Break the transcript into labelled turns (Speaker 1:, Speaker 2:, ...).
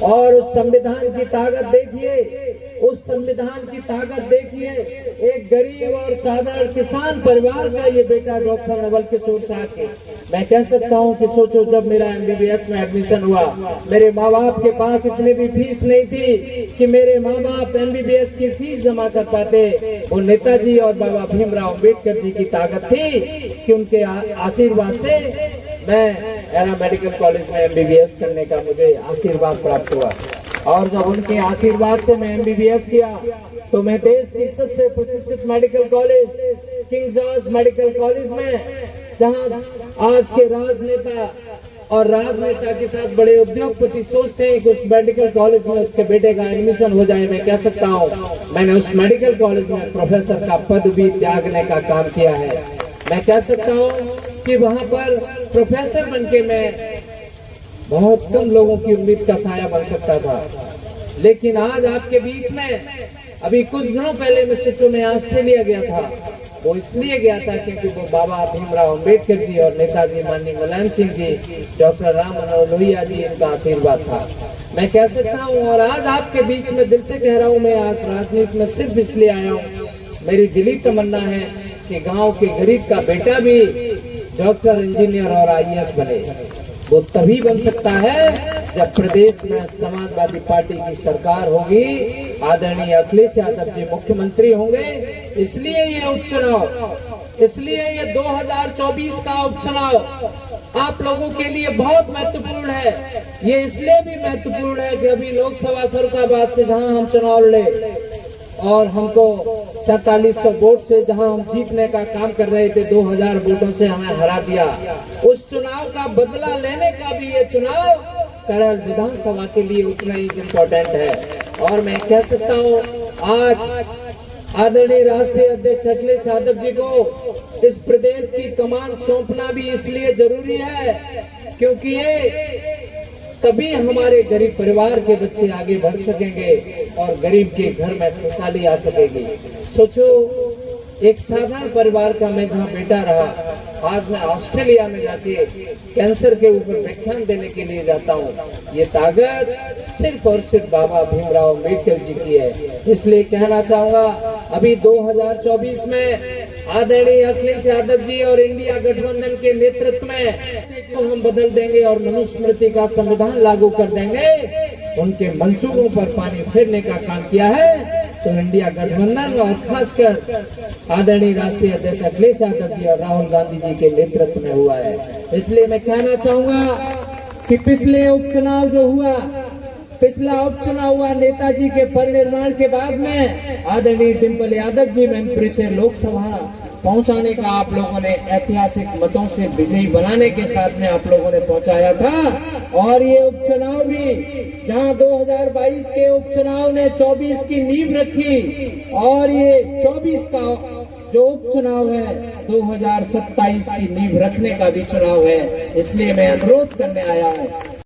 Speaker 1: और उस संविधान की ताकत देखिए, उस संविधान की ताकत देखिए। एक गरीब और साधारण किसान परिवार का ये बेटा डॉक्टर नवल किशोर साहब के, मैं कह सकता हूँ कि सोचो, जब मेरा MBBS में एडमिशन हुआ, मेरे माँ बाप के पास इतनी भी फीस नहीं थी कि मेरे माँ बाप MBBS की फीस जमा कर पाते। वो नेताजी और बाबा भीमराव अम्बेडकर जी की ताकत थी कि उनके आशीर्वाद से मैं एरा मेडिकल कॉलेज में MBBS करने का मुझे आशीर्वाद प्राप्त हुआ। और जब उनके आशीर्वाद से मैं MBBS किया तो मैं देश की सबसे प्रशिक्षित medical college king George medical college में, जहां आज के राजनेता और राजनेता के साथ बड़े उद्योगपति सोचते हैं कि उस मेडिकल कॉलेज में उसके बेटे का एडमिशन हो जाए, मैं कह सकता हूं मैंने उस मेडिकल कॉलेज में प्रोफेसर का पद भी त्यागने का काम किया है। मैं कह सकता हूं कि वहां पर प्रोफेसर बनके मैं बहुत कम लोगों की उम्मीद का साया बन सकता था, लेकिन आज आपके बीच में, अभी कुछ दिनों पहले मैं सोचो मैं ऑस्ट्रेलिया गया था। वो इसलिए गया था क्योंकि वो बाबा भीमराव अम्बेडकर जी और नेताजी माननीय मुलायम सिंह जी, डॉक्टर राम मनोहर लोहिया जी, इनका आशीर्वाद था, मैं कह सकता हूँ। और आज आपके बीच में दिल से कह रहा हूँ, मैं आज राजनीति में सिर्फ इसलिए आया हूँ, मेरी दिली तमन्ना है कि गाँव के गरीब का बेटा भी डॉक्टर, इंजीनियर और IAS बने। वो तभी बन सकता है जब प्रदेश में समाजवादी पार्टी की सरकार होगी, आदरणीय अखिलेश यादव जी मुख्यमंत्री होंगे। इसलिए ये उपचुनाव, इसलिए ये 2024 का उपचुनाव आप लोगों के लिए बहुत महत्वपूर्ण है। ये इसलिए भी महत्वपूर्ण है कि अभी लोकसभा फरुखाबाद से जहां हम चुनाव लड़े और हमको 4700 वोट से जहां हम जीतने का काम कर रहे थे, 2000 वोटों से हमें हरा दिया। उस चुनाव का बदला लेने का भी ये चुनाव केरल विधानसभा के लिए उतना ही इम्पोर्टेंट है। और मैं कह सकता हूँ आज आदरणीय राष्ट्रीय अध्यक्ष अखिलेश यादव जी को इस प्रदेश की कमान सौंपना भी इसलिए जरूरी है क्योंकि ये तभी हमारे गरीब परिवार के बच्चे आगे बढ़ सकेंगे और गरीब के घर में खुशहाली आ सकेगी। सोचो, एक साधारण परिवार का मैं जहाँ बेटा रहा, आज मैं ऑस्ट्रेलिया में जाके कैंसर के ऊपर व्याख्यान देने के लिए जाता हूँ। ये ताकत सिर्फ और सिर्फ बाबा भीमराव अम्बेडकर जी की है। इसलिए कहना चाहूंगा, अभी 2024 में आदरणीय अखिलेश यादव जी और इंडिया गठबंधन के नेतृत्व में तो हम बदल देंगे और मनुस्मृति का संविधान लागू कर देंगे। उनके मंसूबों पर पानी फेरने का काम किया है तो इंडिया गठबंधन और खासकर आदरणीय राष्ट्रीय अध्यक्ष अखिलेश यादव जी और राहुल गांधी जी के नेतृत्व में हुआ है। इसलिए मैं कहना चाहूंगा कि पिछला उपचुनाव हुआ नेताजी के परिनिर्वाण के बाद में आदरणीय डिम्पल यादव जी मैनपुरी से लोकसभा पहुंचाने का आप लोगों ने ऐतिहासिक मतों से विजयी बनाने के साथ में आप लोगों ने पहुंचाया था। और ये उपचुनाव भी, जहां 2022 के उपचुनाव ने 24 की नींव रखी और ये 24 का जो उपचुनाव है 2027 की नींव रखने का भी चुनाव है। इसलिए मैं अनुरोध करने आया हूं